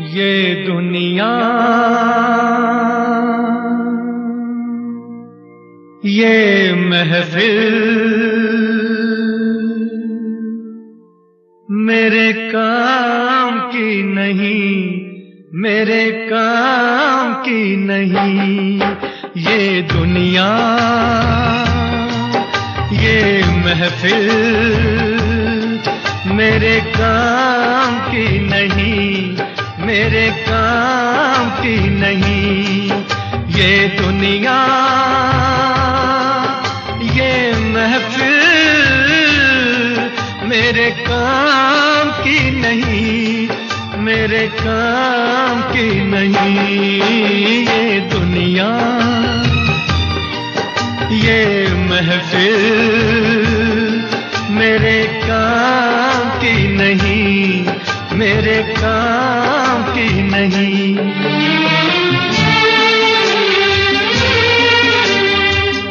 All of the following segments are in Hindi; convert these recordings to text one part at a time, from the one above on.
ये दुनिया ये महफिल मेरे काम की नहीं, मेरे काम की नहीं। ये दुनिया ये महफिल मेरे काम की नहीं, मेरे काम की नहीं। ये दुनिया ये महफिल मेरे काम की नहीं, मेरे काम की नहीं। ये दुनिया ये महफिल मेरे काम की नहीं, मेरे काम की नहीं।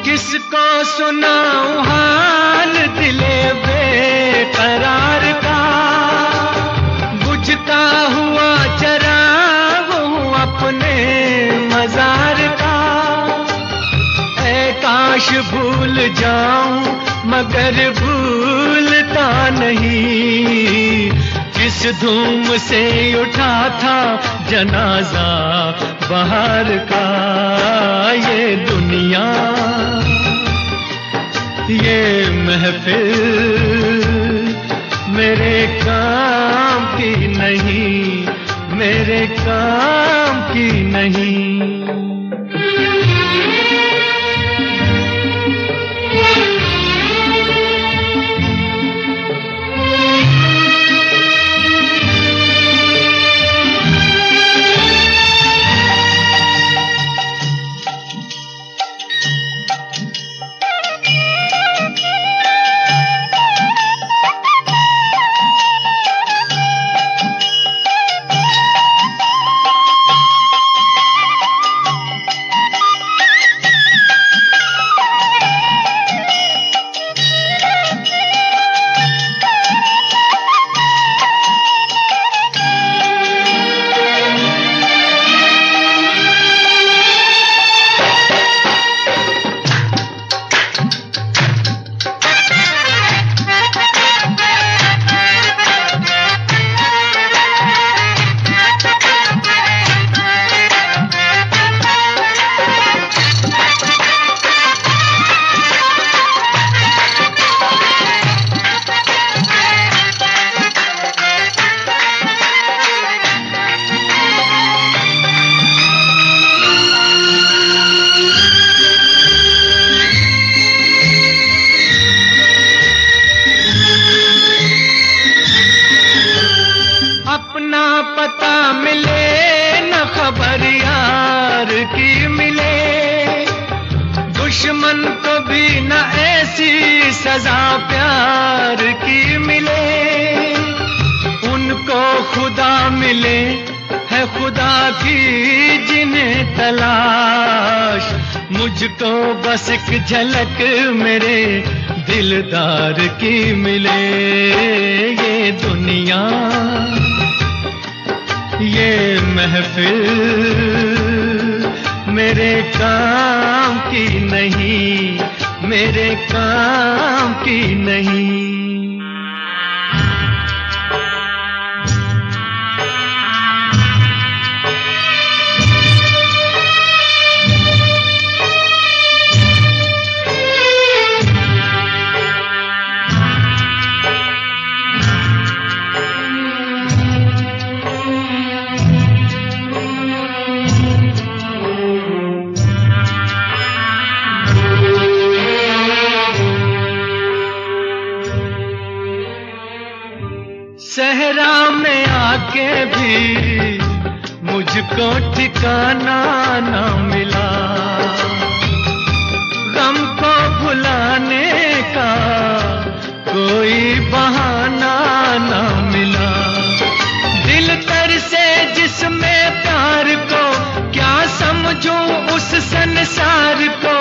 किसको सुनाऊं हाल दिले बेकरार का, बुझता हुआ चराग हूँ अपने मजार का। ऐ काश भूल जाऊं मगर भूलता नहीं, किस धूम से उठा था जनाजा बहार का। ये दुनिया ये महफिल मेरे काम की नहीं, मेरे काम की नहीं। पता मिले न खबर यार की मिले, दुश्मन को भी न ऐसी सजा प्यार की मिले। उनको खुदा मिले है खुदा की जिन्हें तलाश, मुझको बस एक झलक मेरे दिलदार की मिले। ये दुनिया ये महफिल मेरे काम की नहीं, मेरे काम की नहीं। सहरा में आके भी मुझको ठिकाना ना मिला, गम को भुलाने का कोई बहाना ना मिला। दिल तर से जिसमें प्यार को क्या समझूं उस संसार को,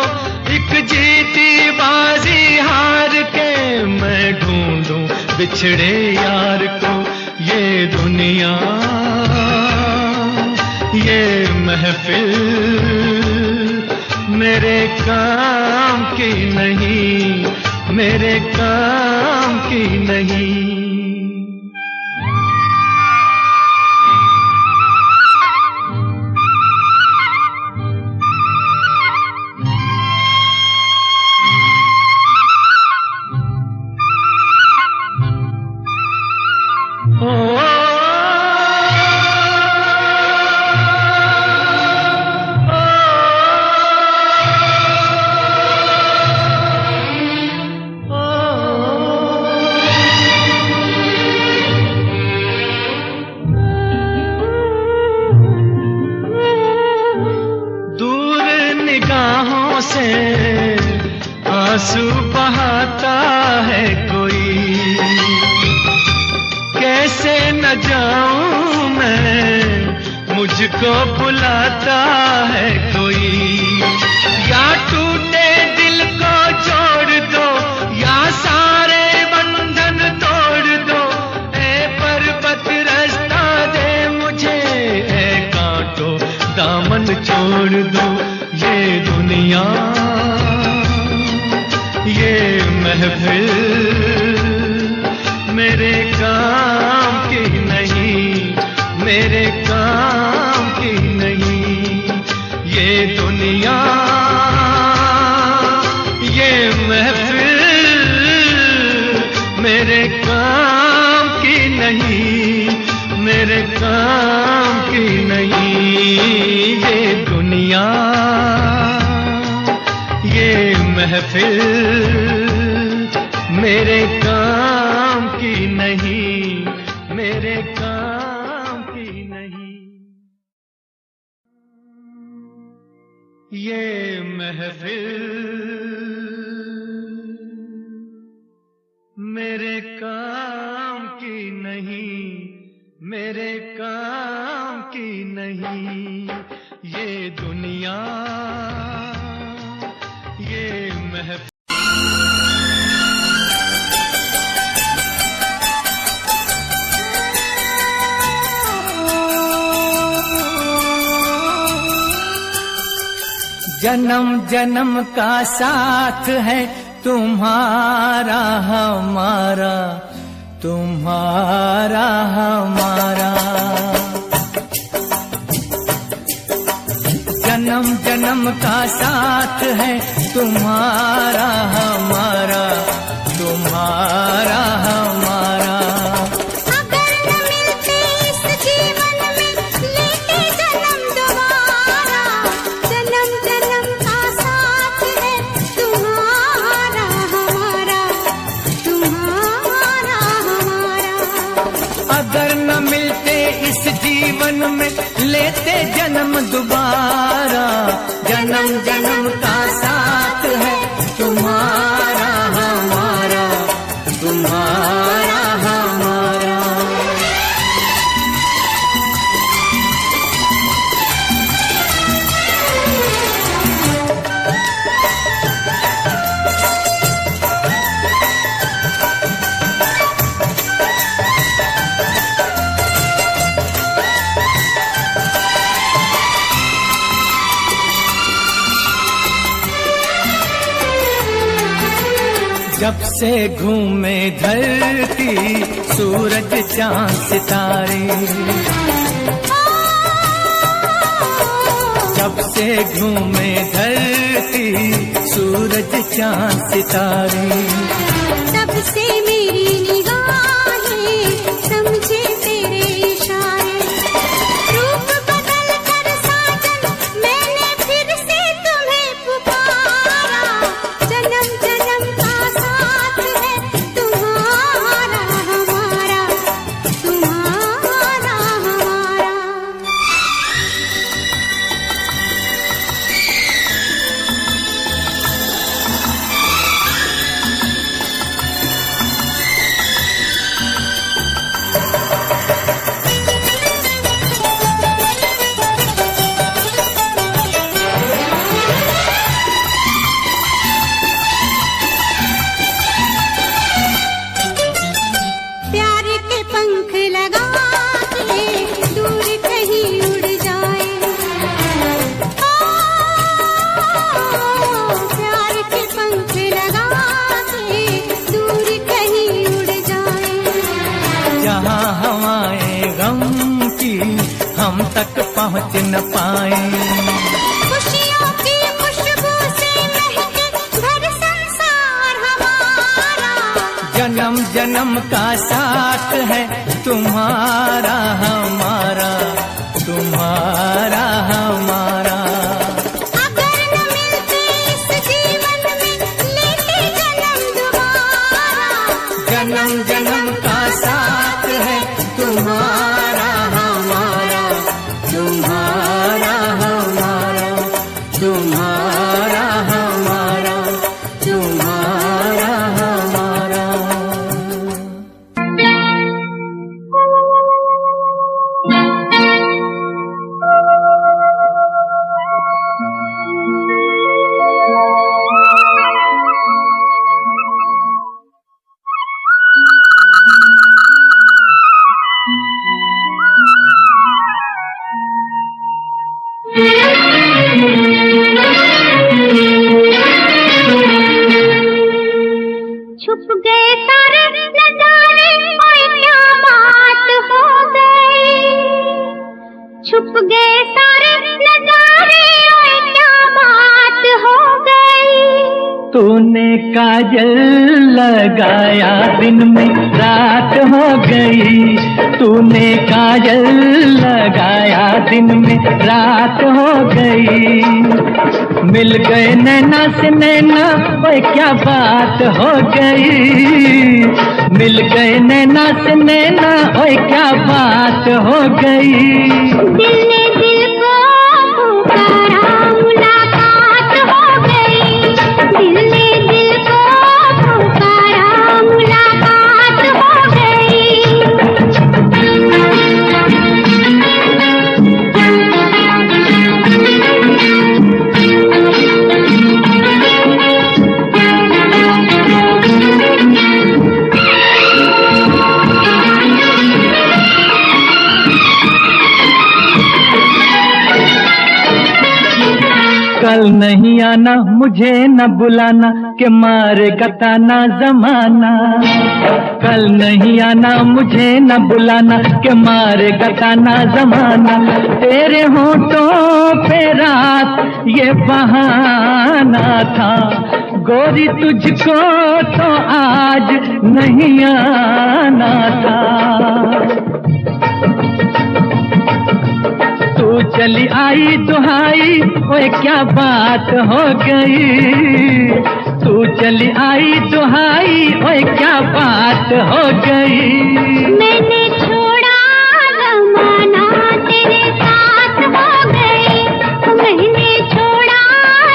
एक जीती बाजी हार के मैं ढूंढूं बिछड़े यार को। ये दुनिया महफिल मेरे काम की नहीं, मेरे काम की नहीं। आंसू बहाता है कोई, कैसे न जाऊं मैं, मुझको बुलाता है कोई। या टूटे दिल को जोड़ दो, या सारे बंधन तोड़ दो। ए पर्वत रास्ता दे मुझे, ए कांटो दामन छोड़ दो। ये दुनिया ये महफिल मेरे काम की नहीं, मेरे काम की नहीं। ये दुनिया ये महफिल मेरे काम की नहीं, मेरे काम की नहीं। ये दुनिया ये महफिल मेरे काम की नहीं, मेरे काम की नहीं। ये महफिल मेरे काम की नहीं, मेरे काम की नहीं। ये दुनिया ये महफिल जन्म जन्म का साथ है तुम्हारा हमारा, तुम्हारा हमारा। जन्म जन्म का साथ है तुम्हारा हमारा, तुम्हारा हमारा। अगर न मिलते इस जीवन में लेते जन्म दोबारा, जन्म जन्म का साथ है तुम्हारा हमारा, तुम्हारा हमारा। अगर न मिलते इस जीवन में लेते जन्म दोबारा, जन्म जन्म का साथ है तुम्हारा हमारा, तुम्हारा हमारा। जब से घूमे धरती सूरज चांद सितारे, जब से घूमे धरती सूरज चांद सितारे, तब से मेरी निगाहें समझे तेरे इशारे। रूप बदल कर साजन मैंने फिर से तुम्हें पुकारा, जन्म जन्म का साथ है तुम्हारा हमारा, तुम्हारा हमारा। पहुँच न पाए। खुशियों की खुशबू से महके घर संसार हमारा। जन्म जन्म का साथ है तुम्हारा हमारा, तुम्हारा हमारा। अगर न मिलते इस जीवन में लेते जन्म दोबारा। जन्म जन्म का साथ है तुम्हारा हमारा, तुम्हारा हमारा, तुम्हारा हमारा, तुम्हारा हमारा। छुप गए सारे नजारे और क्या बात हो गई। छुप गए सारे नजारे और क्या बात हो गई। तूने काजल लगाया दिन में रात हो गई, तूने काजल लगाया दिन में रात हो गई। मिल गए नैना से नैना ओए क्या बात हो गई। मिल गए नैना से नैना ओए क्या बात हो गई। दिल ने दिल को पुकारा मुलाकात हो गई। दिल ने दिल को पुकारा मुलाकात हो गई। कल नहीं आना मुझे न बुलाना के मारेगा ताना जमाना। कल नहीं आना मुझे न बुलाना के मारेगा ताना जमाना। तेरे होठों पे रात ये बहाना था, गोरी तुझको तो आज नहीं आना था। तू चली आई दुहाई ओए क्या बात हो गई। तू चली आई दुहाई ओए क्या बात हो गई। मैंने छोड़ा जमाना तेरे साथ हो गई। मैंने छोड़ा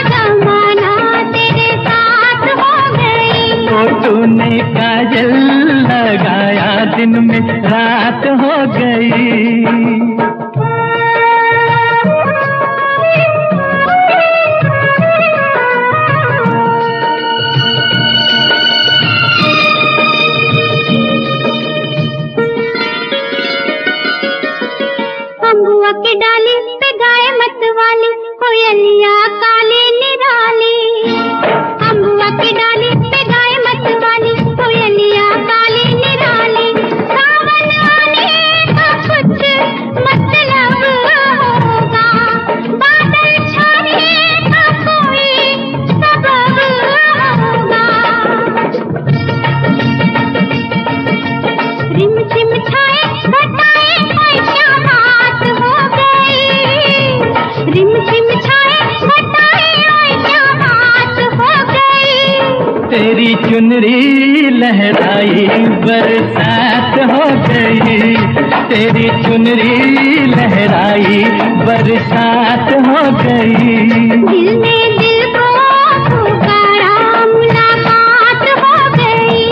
जमाना तेरे साथ हो गई। तो तूने काजल लगाया दिन में रात हो गई। अम्बुआ की डाली पे गाय मत वाली कोयलिया काली निराली। अम्बुआ की डाली पे गाय मत वाली कोयलिया काली निराली। सावन आने का कुछ मतलब होगा, बादल छाने का कोई सबब होगा। रिम झिम छाए घटाए और क्या बात हो गई। रिम झिम छाए घटाए और क्या बात हो गई। तेरी चुनरी लहराई बरसात हो गई। तेरी चुनरी लहराई बरसात हो गई। दिल ने दिल को पुकारा मुलाकात हो गई।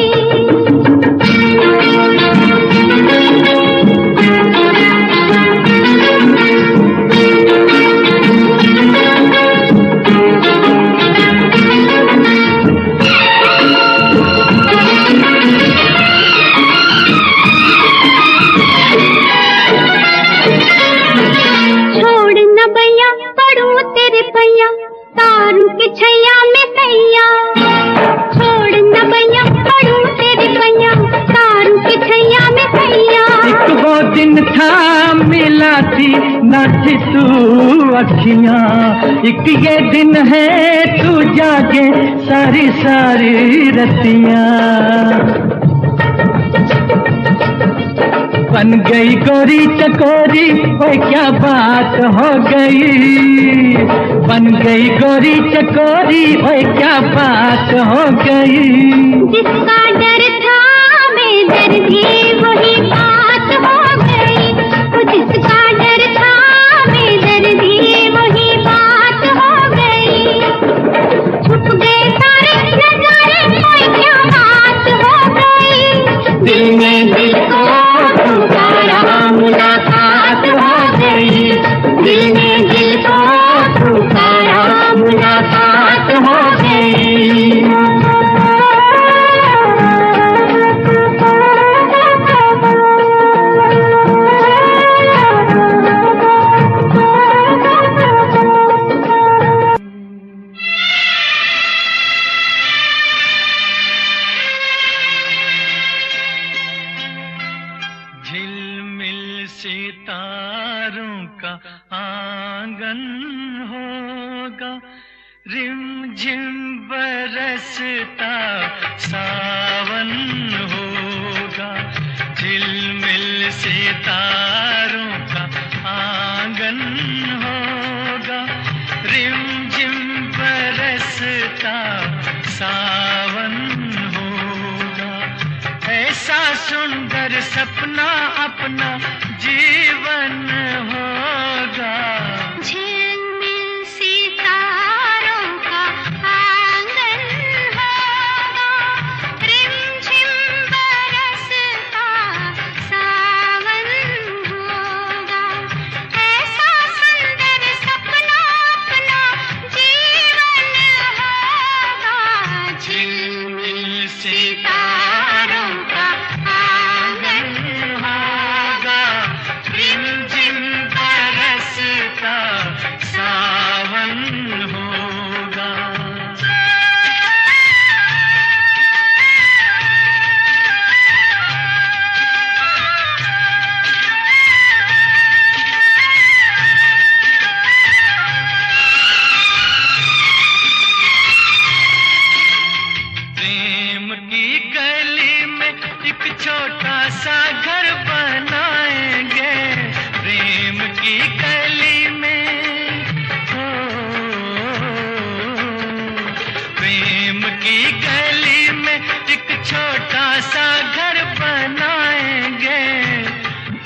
दिन था मिला थी नाची तू अखियां, एक ये दिन है तू जागे सारी सारी रतियां। बन गई गोरी चकोरी, ओए क्या बात हो गई। बन गई गोरी चकोरी, ओए क्या बात हो गई। जिसका डर था मैं डर भी वही बात हो गई। वो जिसका डर था मैं डर भी वही बात हो गई। छुप गए सारे नजारे, कोई क्या बात हो गई। दिल में दिल को पुकारा, मुलाकात हो गई। दिल में दिल को पुकारा, मुलाकात हो गई। झिलमिल सितारों का आंगन होगा, रिमझिम बरसता सावन होगा। झिलमिल सितारों का आंगन होगा, रिमझिम बरसता सावन होगा। ऐसा सुंदर सपना अपना जीवन होगा। झिलमिल सितारों का आंगन होगा, रिमझिम बरसता सावन होगा। ऐसा सुंदर सपना अपना जीवन होगा। झिलमिल सितारों का आंगन होगा, रिमझिम बरसता सावन होगा। प्रेम की गली में एक छोटा सा घर बनाएंगे। प्रेम की गली में हो, प्रेम की गली में एक छोटा सा घर बनाएंगे।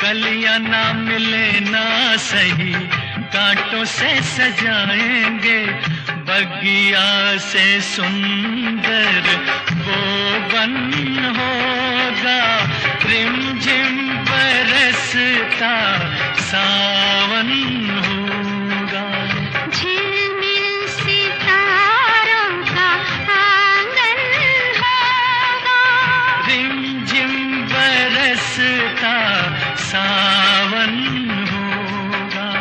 कलियां ना मिले ना सही, कांटों से सजाएंगे। बगिया से सुंदर वो बन होगा, रिमझिम बरसता सावन होगा। झिलमिल सितारों का आंगन होगा, रिमझिम बरसता सावन होगा।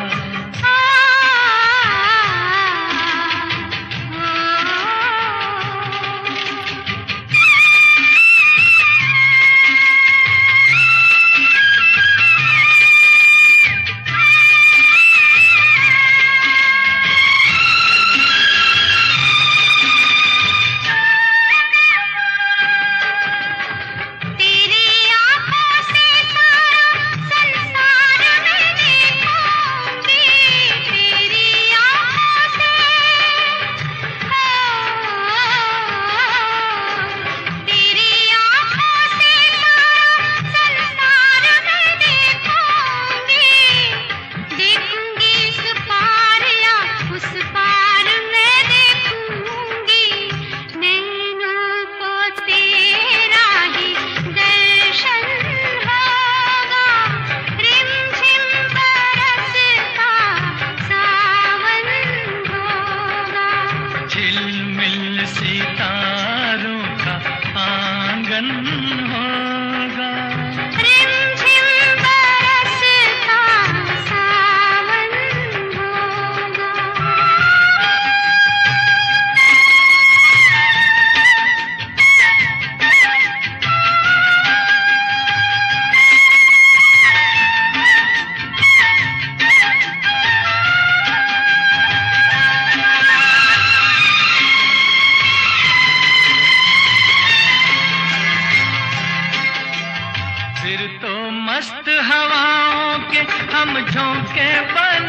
हम झोंके बन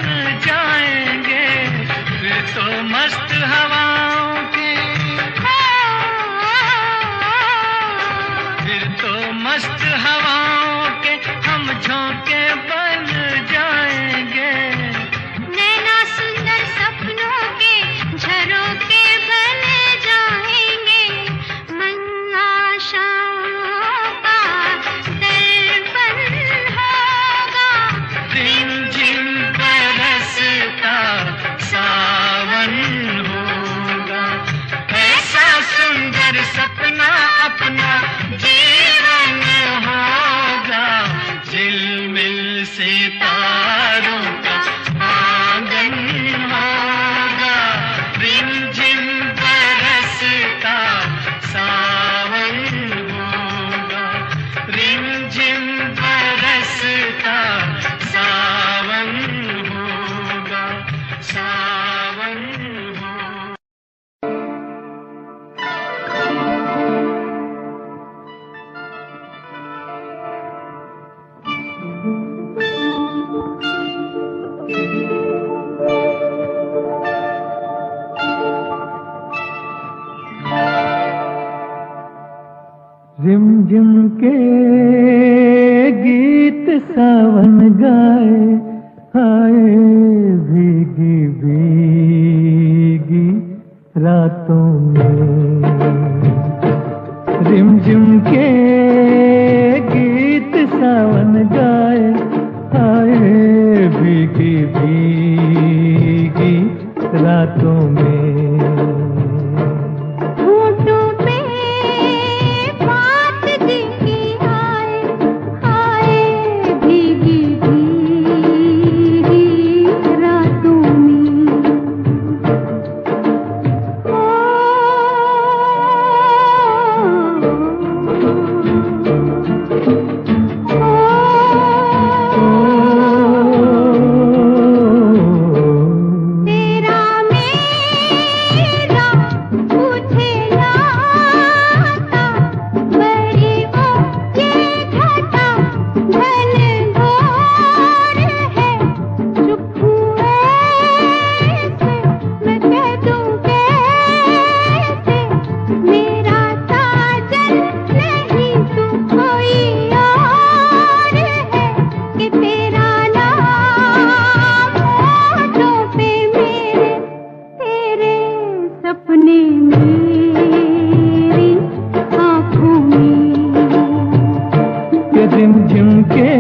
जाएंगे फिर तो मस्त हवाओं के, फिर तो मस्त हवाओं के हम झोंके बन जाएंगे। नैना सुंदर सपनों के झरोखे बन जाएंगे, मन आशाओं का दर्पण होगा। रिमझिम बरसता सावन होगा, ऐसा सुंदर सपना अपना जीवन होगा। झिलमिल सितारों का आंगन होगा, रिमझिम बरसता सावन होगा, रिमझिम बरसता सावन होगा, सावन होगा। रिमझिम के गीत सावन गाए, आए भीगी भीगी रातों में। रिमझिम के गीत सावन गाए, आए भीगी भीगी रातों में। होठों पे बात दिखी आए, आए भीगी भीगी रातों में। तेरा मेरा पूछे लाता, बड़ी वो ये घटा घन घोर है। चुप हुए से मैं कह दूं कैसे, मेरा साजन नहीं तू कोई और है। कि तेरा नाम होठों पे मेरे, तेरे सपने मेरी आँखों में। के रिमझिम के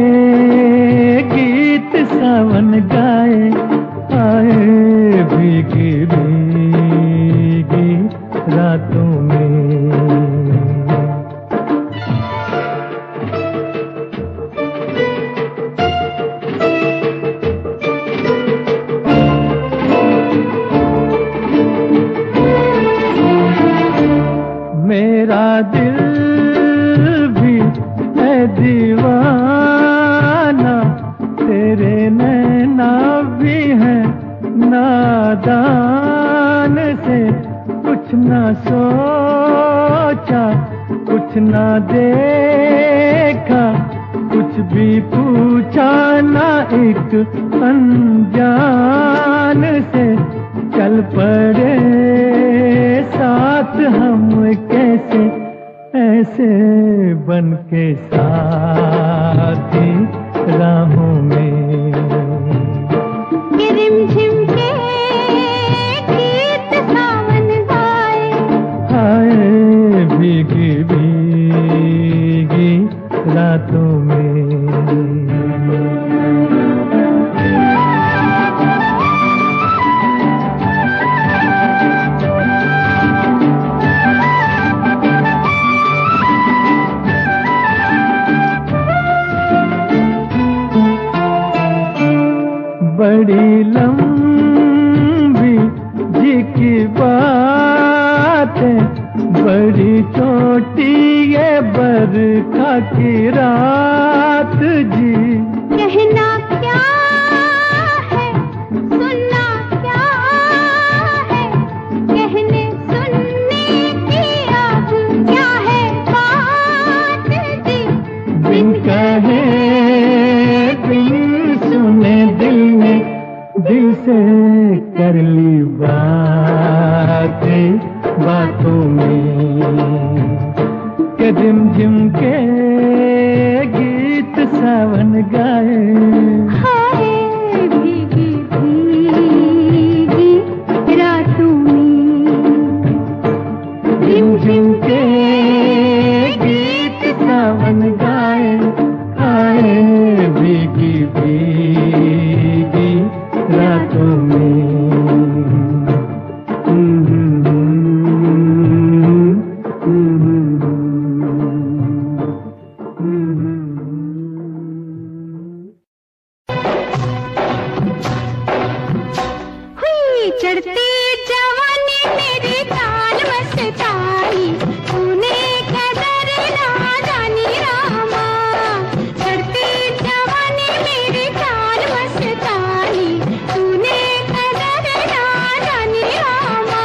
गीत सावन गाए, आए भीगी भीगी रातों में। मेरा दिल भी है दीवाना, तेरे नैना भी है नादान से। कुछ ना सोचा, कुछ ना देखा, कुछ भी पूछा ना एक अनजान से। चल पड़े साथ हम कैसे, ऐसे बन के साथी राहों में। कि रिमझिम के गीत सावन गाए, आए भीगी भीगी रातों में। बड़ी लंबी जी की बात है, बड़ी छोटी ये बरखा की रात जी। कहना क्या है, सुनना क्या है, कहने सुनने की अब क्या है बात जी। बिन कहे बिन तूने दिल में दिल से कर ली बातें बातों में के झिम के गीत सावन गाए। हाय भीगी भीगी रातों में झिम के गीत सावन गाए। आए भीगी भीगी रातों में। चढ़ती जवानी मेरी ताल मस्तानी तूने कदर ना जानी रामा। चढ़ती जवानी मेरी ताल मस्तानी तूने कदर ना जानी रामा।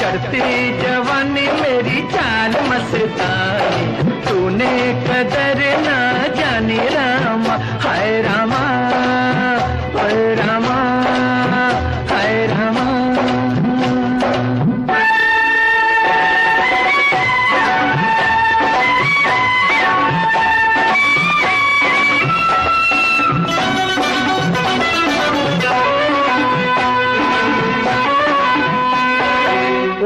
चढ़ती जवानी मेरी चाल मस्तानी तूने कदर ना जानी रामा। हाय रामा हाय रामा हाय रामा।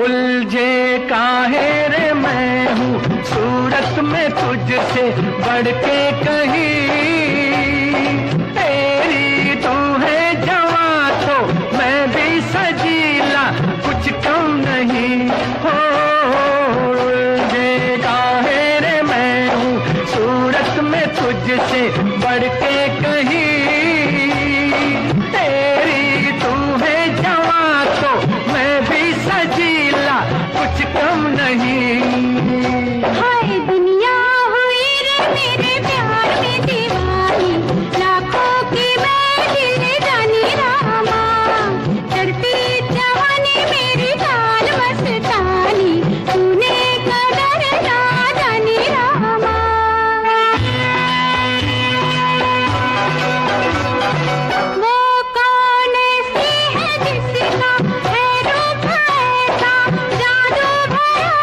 उलझे काहे रे मैं हूँ सूरत में तुझसे बढ़ के कहीं। तेरी तू है जवां तो मैं भी सजीला कुछ कम नहीं हो। उलझे काहे रे मैं हूँ सूरत में तुझसे बढ़ के कहीं। तेरी तू है जवां तो मैं भी सजीला कुछ कम नहीं। हाय दुनिया हुई रे मेरे प्यार में दीवानी लाखों की मैं दिल जानी रामा। चढ़ती जवानी मेरी ताल मस्तानी तूने कदर ना जानी रामा। वो कौन सी है जिसका है रूप ऐसा जादू भरा।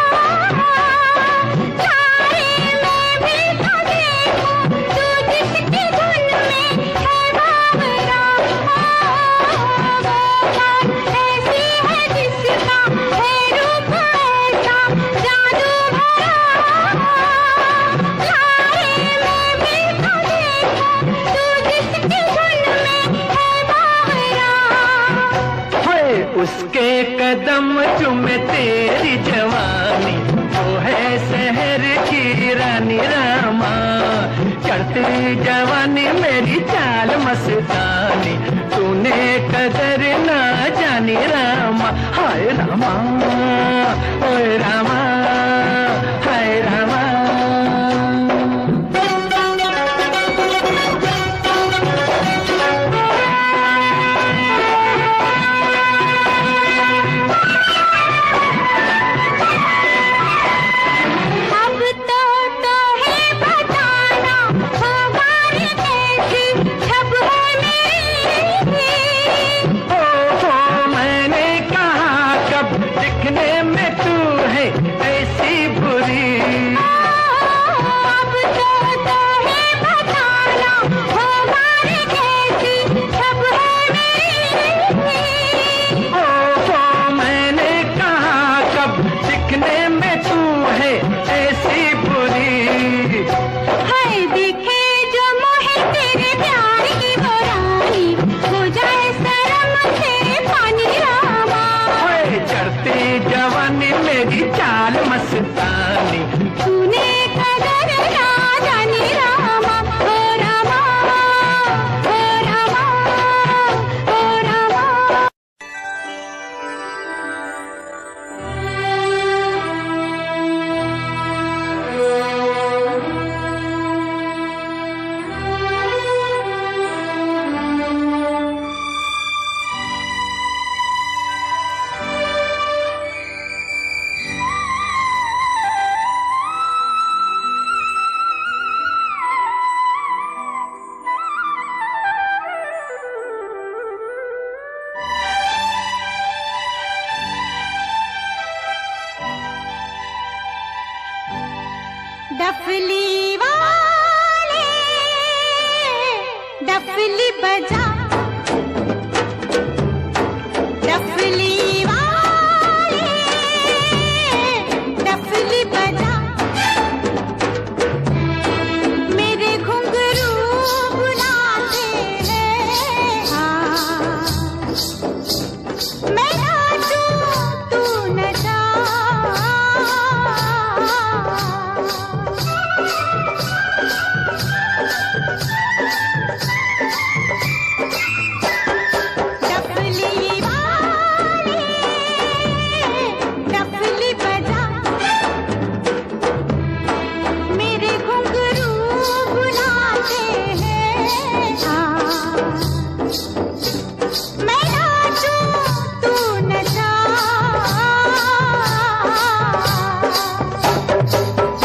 तारे में भी तो देखो तू जिसकी धुन में है बावरा। वो कौन ऐसी है जिसका है रूप ऐसा जादू भरा। तारे में भी तो देखो तू जिसकी धुन में है बावरा। हाय उसके कदम चुमे तेरी जवानी वो है शहर की रानी रामा। चढ़ती जवानी मेरी चाल मस्तानी तूने कदर ना जानी रामा। हाय रामा ओए रामा हाय रामा। अब तो है बताना हमारी कैसी छब होनी। ओ मैंने कहा कब दिखने में तू है डफली वाले डफली बजा, मेरे घुंघरू बुलाते हैं। हाँ, मैं नाचूं तू नचा, डफली वाले डफली बजा, मेरे घुंघरू बुलाते हैं। हाँ, मैं नाचूं तू नचा,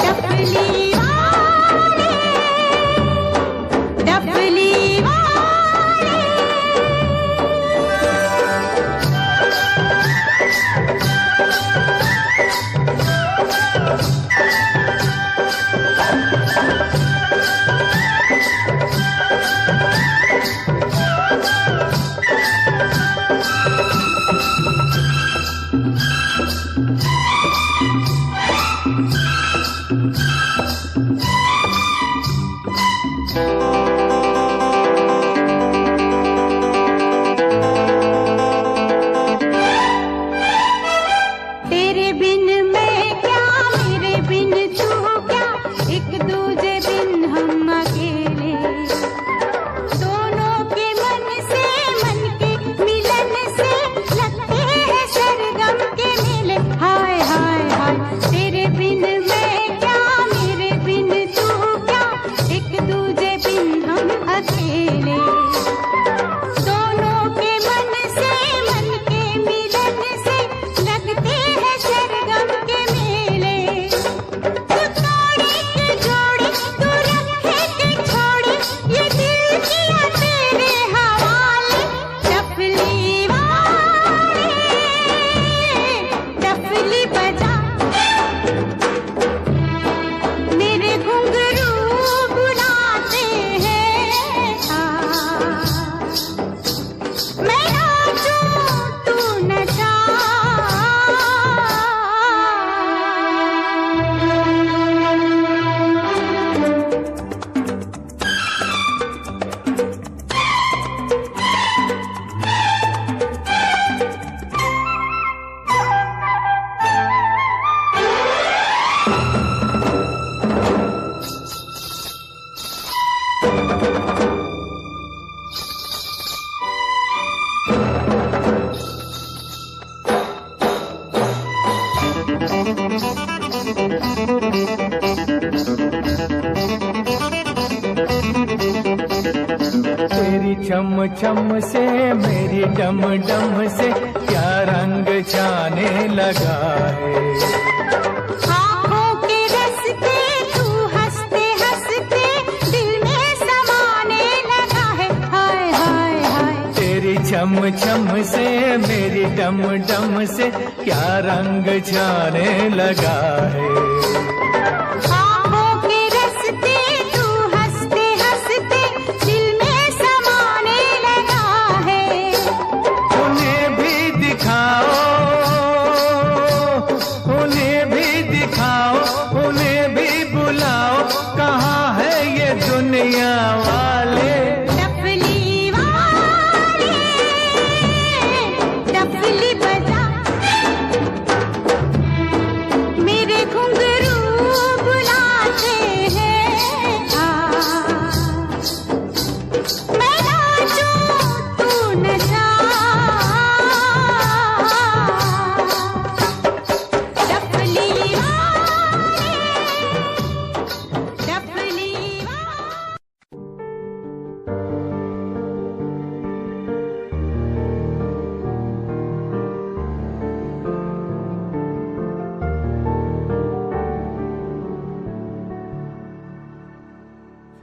डफली वाले डफली वाले। तेरे बिन मैं क्या, मेरे बिन तू क्या, एक दूजे बिन हम अकेले, दोनों के मन से मन के मिलन से लगते हैं सरगम के मेले। हाय हाय हाय, तेरे बिन मैं क्या, मेरे बिन तू क्या, एक दूजे बिन हम अकेले, दोनों के मन से मन के मिलन से लगते हैं सरगम के मेले। तू तोड़े के जोड़े, तू रखे के छोड़े, ये दिल किया तेरे हवाले। डफली वाले डफली बजा, मेरे घुंघरू बुलाते हैं। हाँ, मैं नाचूं तू नचा, तेरी छम छम से मेरी डम डम से क्या रंग जाने लगा है। आँखों के रस्ते तू हंसते हंसते दिल में समाने लगा है। हाय हाय हाय, तेरी छम छम से मेरी डम डम से क्या रंग जाने लगा है। आँखों के रस्ते तू हंसते हंसते दिल में समाने लगा है। उन्हें भी दिखाओ, उन्हें भी दिखाओ, उन्हें भी बुलाओ, कहाँ है ये दुनिया वाले। डफली वाले डफली बजा, मेरे घुंघरू बुलाते हैं। हाँ, मैं नाचूं तू नचा, डफली वाले डफली वाले।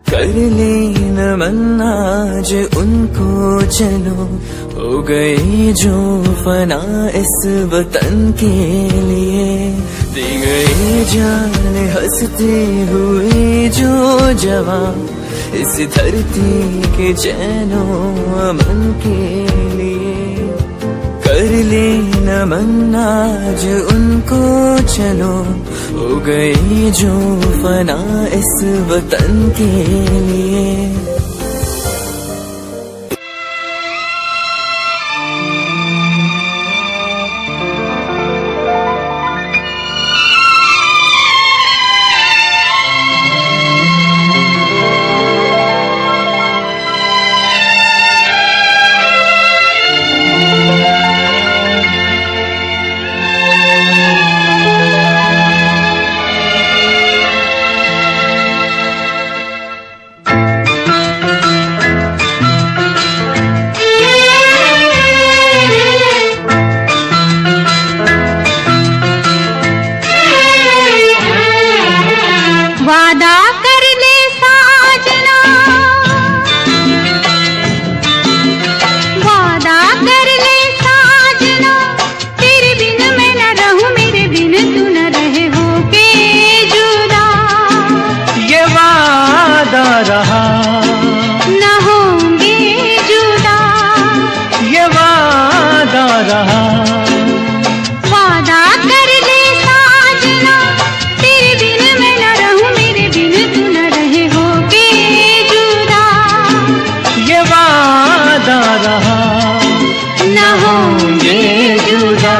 कर लेना मन आज उनको, चलो हो गए जो फना इस वतन के लिए, दी गई जान हंसते हुए जो जवान इस धरती के चैनो अमन के लिए। कर तमन्ना आज उनको चलो, हो गई जो फना इस वतन के लिए। वादा कर ले साजना, वादा कर ले साजना, तेरे बिन मैं न रहूं, मेरे बिन तू न रहे हो के जुदा। ये वादा रहा न होंगे जुदा, ये वादा रहा। वादा कर ले साजना, तेरे बिन मैं न रहूं, मेरे बिन तू न रहे हो के जुदा। ये वादा रहा न होंगे जुदा,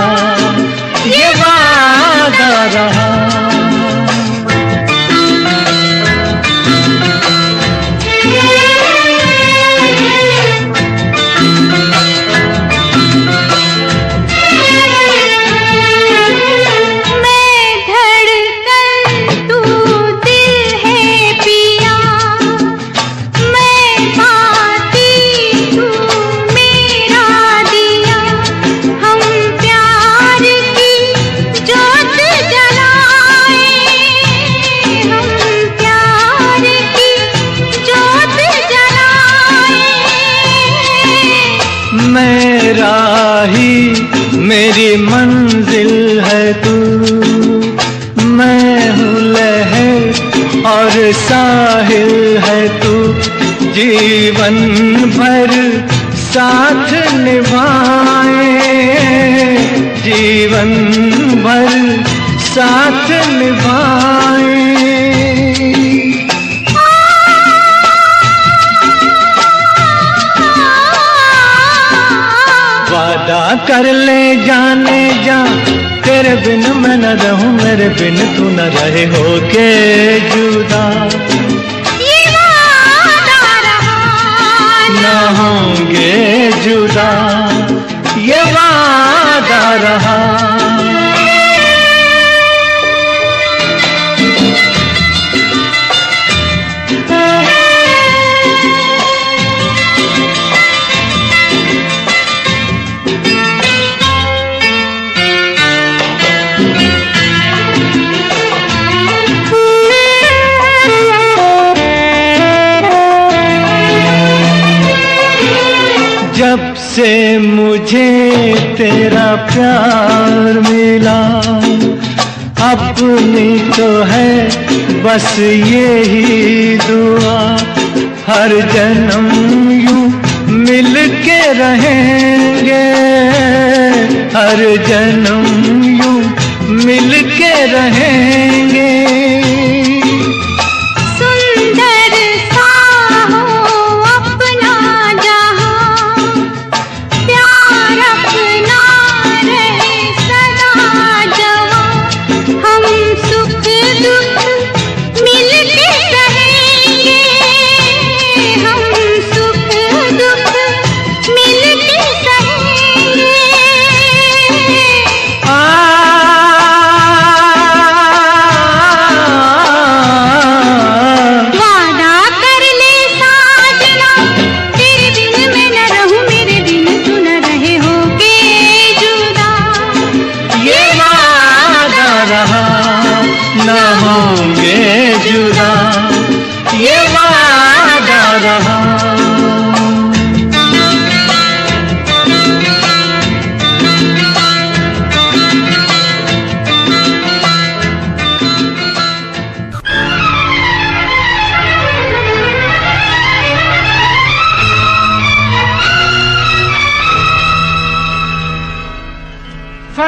ये वादा रहा। मैं धड़कन तू दिल है पिया, मैं बाती तू मेरा दिया। हम प्यार की जोत जलाए, हम प्यार की जोत जलाए। मेरा ही मेरी मंजिल है तू, मैं हूँ लहर और साहिल है तू। जीवन भर साथ निभाए, जीवन भर साथ निभाए। वादा कर ले जाने जा, तेरे बिन मैं न रहूं, मेरे बिन तू न रहे हो के जुदा। ये वादा रहा न होंगे जुदा, ये वादा रहा। जब से मुझे तेरा प्यार मिला, अपनी तो है बस यही दुआ। हर जन्म यूं मिल के रहेंगे, हर जन्म यूं मिल के रहेंगे। सुंदर सा हो अपना जहां, प्यार अपना रहे सदा जवां। हम सुख दुख मिल के सहेंगे, हम सुख दुख मिल के सहेंगे। आ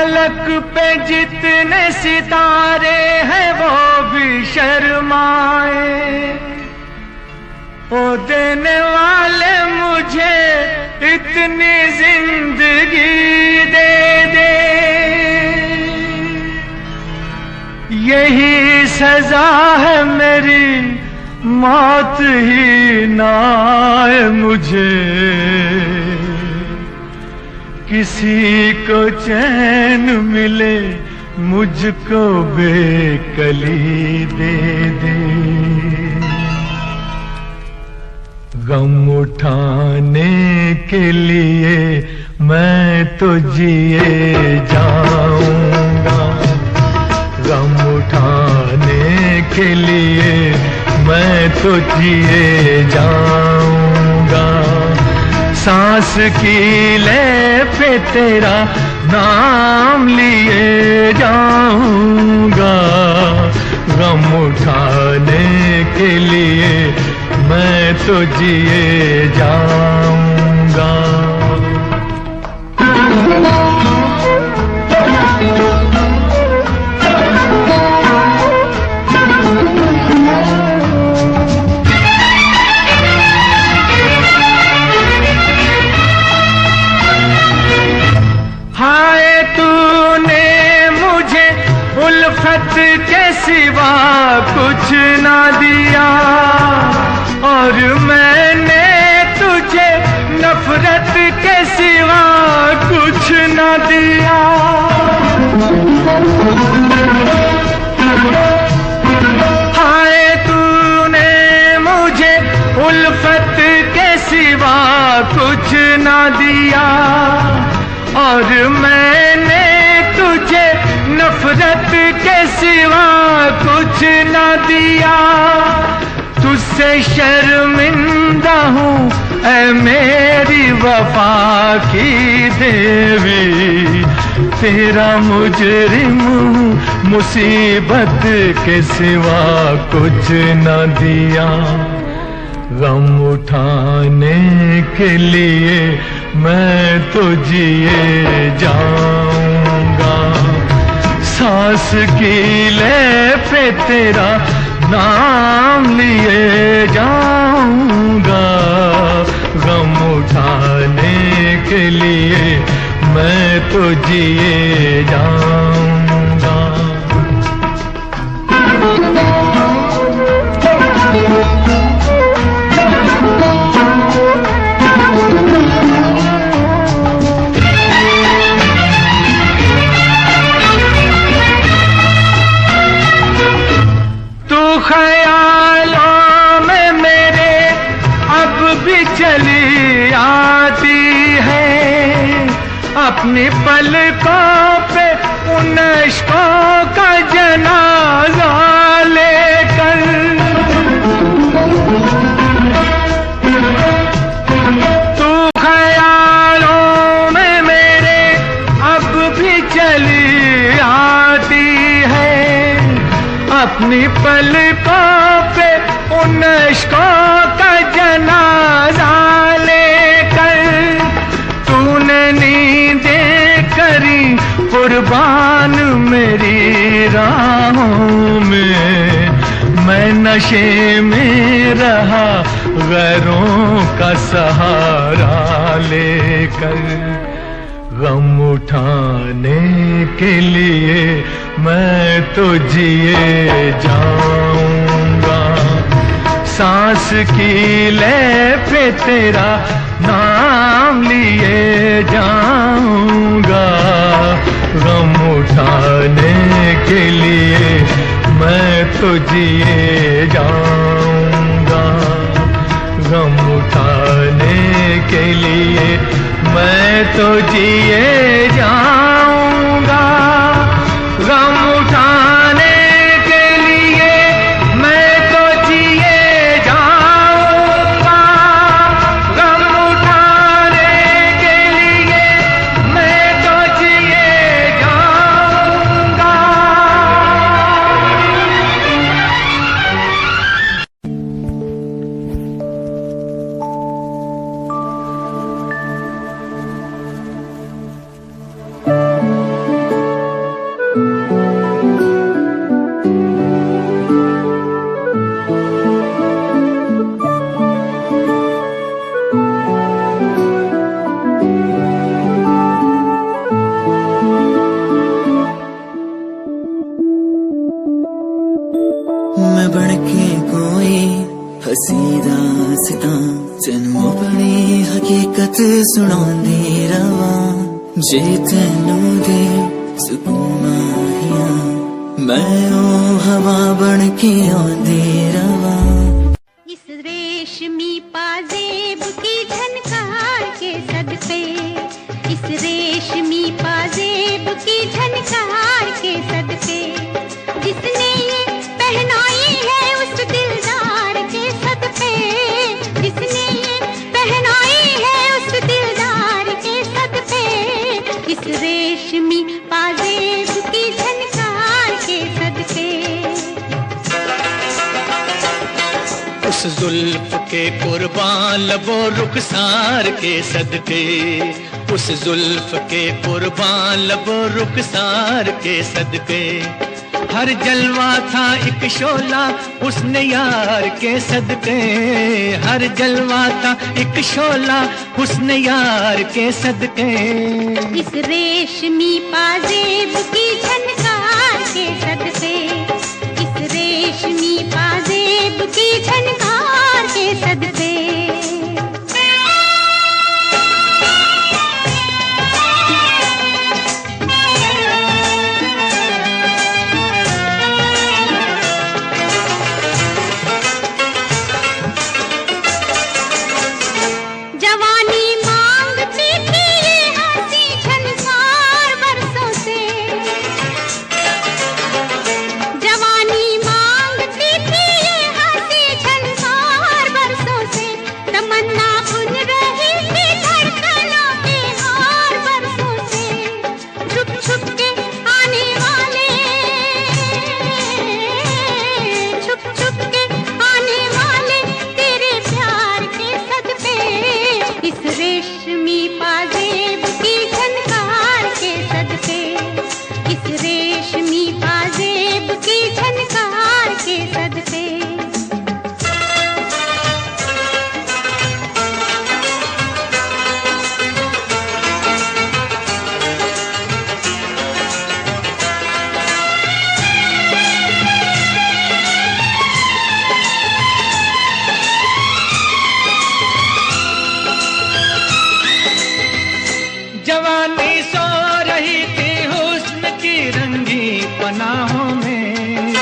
फलक पे जितने सितारे हैं वो भी शर्माए। ओ देने वाले मुझे इतनी जिंदगी दे दे, यही सजा है मेरी, मौत ही ना आए मुझे। किसी को चैन मिले, मुझको बेकली दे दे। गम उठाने के लिए मैं तो जिए जाऊंगा, गम उठाने के लिए मैं तो जिए जाऊंगा। सांस की ले पे तेरा नाम लिए जाऊंगा, गम उठाने के लिए मैं तो जिए जाऊंगा। हाय तूने मुझे उल्फत के सिवा कुछ ना दिया, और मैंने तुझे नफरत के सिवा कुछ न दिया। हाय तूने मुझे उल्फत के सिवा कुछ न दिया, और मैंने तुझे नफरत के सिवा कुछ न दिया। तुझसे शर्मिंदा हूँ ऐ मेरी वफा की देवी, तेरा मुजरिम हूँ, मुसीबत के सिवा कुछ न दिया। गम उठाने के लिए मैं तो जिए जाऊंगा, सांस की ले पे तेरा नाम लिए जाऊंगा। गम उठाने के लिए मैं तो जिए जाऊंगा। ख्यालों में मेरे अब भी चली आती है, अपनी पलकों पे उन इश्कों का जनाजा लेकर। तू ख्यालों में मेरे अब भी चली आती है, अपनी पलकों पे उन इश्कों का जनाजा लेकर। तूने नींदें करी कुर्बान मेरी राहों में, मैं नशे में रहा गैरों का सहारा लेकर। गम उठाने के लिए मैं तो जिए जाऊंगा, सांस की ले पे तेरा नाम लिए जाऊंगा। गम उठाने के लिए मैं तो जिए जाऊंगा, गम उठाने के लिए मैं तो जिए जाऊंगा। गम उठाने के लिए मैं तो जिए जाऊंगा, गम उठाने के लिए मैं तो जिए जाऊंगा। गत सुनांदे रवां जे तैनू दे सुकून माहिया मैं ओ हवा बन के आंदे रवां इस रेशमी पाजेब की झनकार के सदके, इस रेशमी पाजेब की झनकार के सदके, जिसने ये पहनाई है उस दिलदार के सदके, जिसने ये पहनाई है उस दिलदार के सदके, इस रेशमी पाजेब की झनकार के सदके। उस जुल्फ के कुर्बान लबो रुखसार के सदके, उस जुल्फ के कुर्बान लबो रुखसार के सदके, हर जलवा था एक शोला हुस्न यार के सदके, हर जलवा था एक शोला हुस्न यार के सदके। इस रेशमी पाजेब की झनकार के सदके, इस रेशमी पाजेब की झनकार के सदके। जवानी मांगती थी ये हंसी झनकार बरसों से, जवानी मांगती थी ये हंसी झनकार बरसों से, तमन्ना बुन रही थी धड़कनों के हार बरसों से, छुप छुप के आने वाले, छुप छुप के आने वाले तेरे प्यार के सदके, इस रेशमी पाजेब की झनकार के सदके, इस रेशमी पाजेब की झनकार के सदके। जवानी सो रही थी हुस्न की रंगी पनाहों में,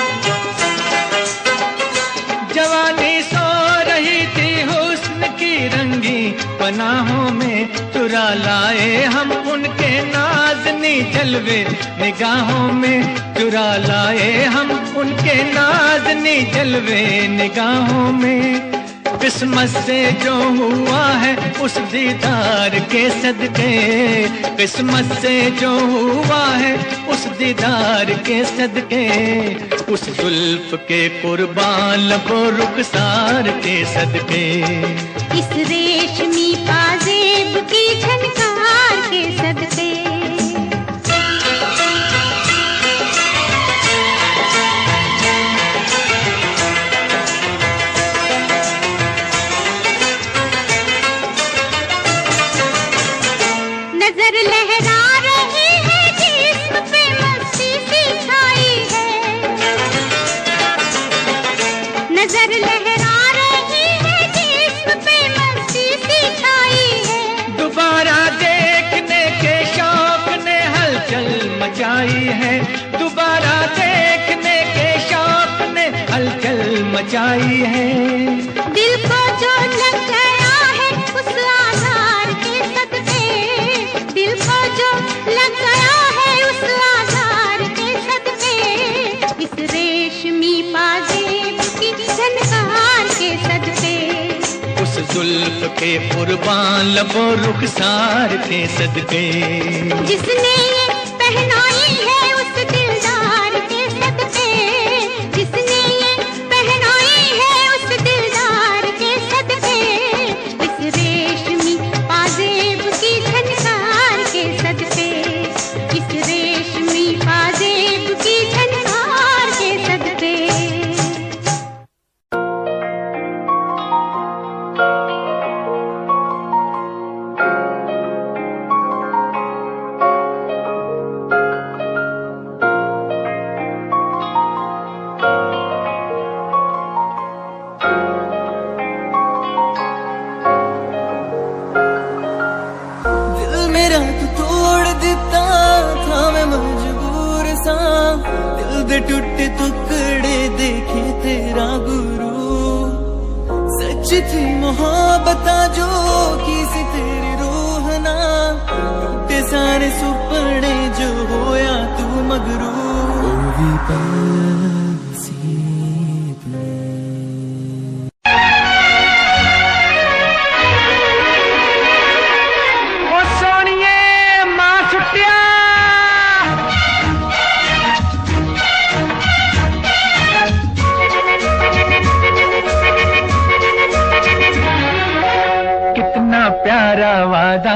जवानी सो रही थी हुस्न की रंगी पनाहों में, चुरा लाए हम उनके नाज़नी जलवे निगाहों में, चुरा लाए हम उनके नाज़नी जलवे निगाहों में, किस्मत से जो हुआ है उस दीदार के सदके, किस्मत से जो हुआ है उस दीदार के सदके, उस जुल्फ के कुर्बान लबो रुखसार के सदके। इस रेशमी पाजेब की झनकार के सदके। नजर लहरा रही है जिस्म पे मस्ती सी छाई है, नजर लहरा रही है जिस्म पे मस्ती सी छाई है, दोबारा देखने के शौक ने हलचल मचाई है, दोबारा देखने के शौक ने हलचल मचाई है, दिल को जो लग गया है उस आधार के सदके, दिल को जो लग गया है उस आधार के सदके, इस रेशमी पाजेब की झनकार के सदके, उस जुल्फ के कुर्बान लबो रुखसार के सदके, जिसने ये पहनाई है उस दिलदार के सदके, जिसने ये पहनाई है उस दिलदार के सदके, इस रेशमी पाजेब की झनकार के सदके, इस रेशमी पाजेब की झनकार के सदके। दे टुटे टुकड़े देखे तेरा गुरु सच थी मोहब्बत जो की सी तेरी रूह ना टूटे सारे सुपने जो होया तू मगरू ओ भी प्यारा वादा,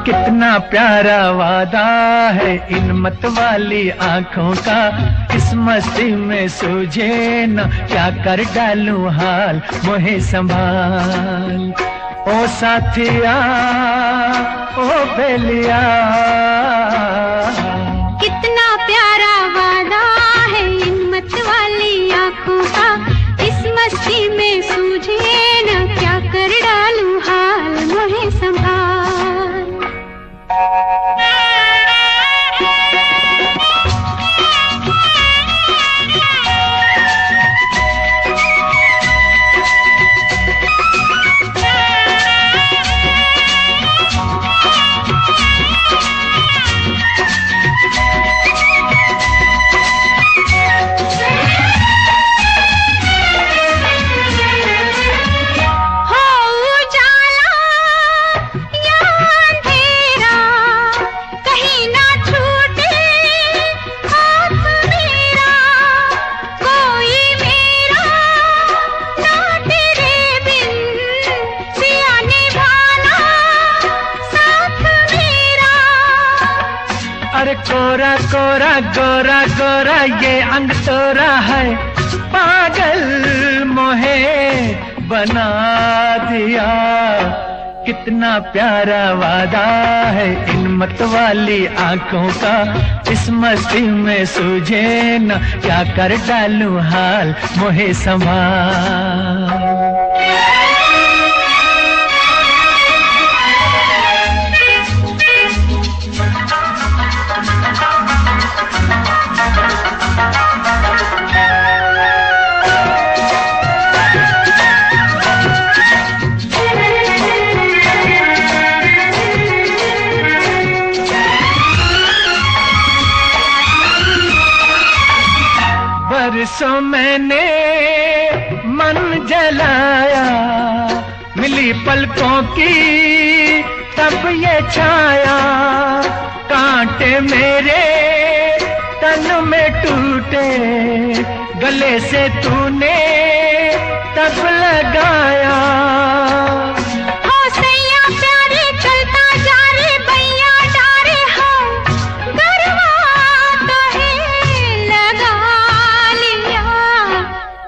कितना प्यारा वादा है इन मत वाली आंखों का। इस मस्ती में सूझे न क्या कर डालूं हाल, मोहे संभाल ओ साथिया ओ बेलिया। कितना प्यारा वादा है इन मत वाली आंखों का। इस मस्ती में सूझे न क्या कर डालूं हाल, मोहे संभाल। अरे कोरा कोरा गोरा गोरा ये अंग तोरा है, पागल मोहे बना दिया। कितना प्यारा वादा है इन मत वाली आंखों का। इस मस्ती में सूझे न क्या कर डालूं हाल, मोहे संभाल। बरसों मैंने मन जलाया, मिली पलकों की तब ये छाया। कांटे मेरे तन में टूटे, गले से तूने तब लगाया।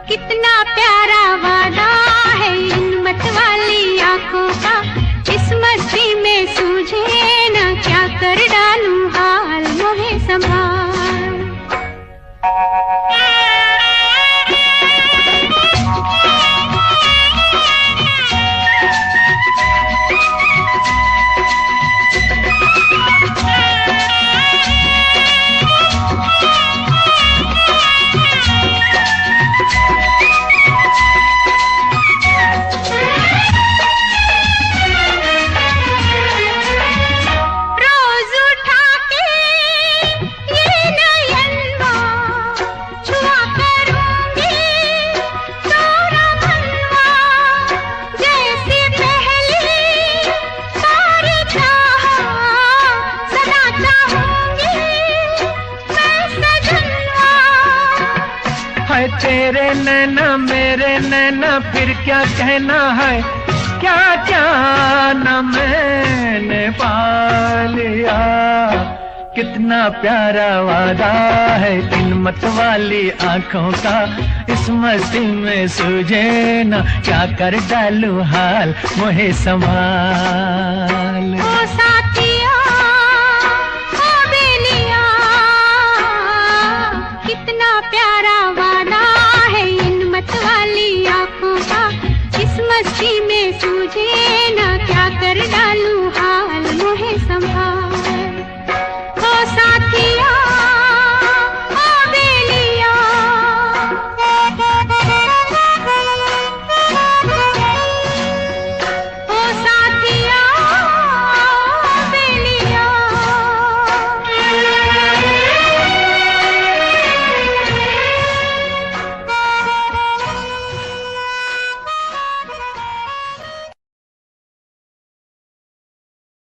कितना प्यारा वादा है इन मत वाली आंखों का। इस मस्ती में सूझे न क्या कर डालूं हाल, मोहे संभाल। तेरे नैना मेरे नैना फिर क्या कहना है, क्या क्या न मैंने पा लिया। कितना प्यारा वादा है इन मत वाली आंखों का। इस मस्ती में सूझे न क्या कर डालूं हाल, मोहे संभाल। ओ साथिया ओ बेलिया, कितना प्यारा वादा है इन मत वाली आंखों का। इस मस्ती में सूझे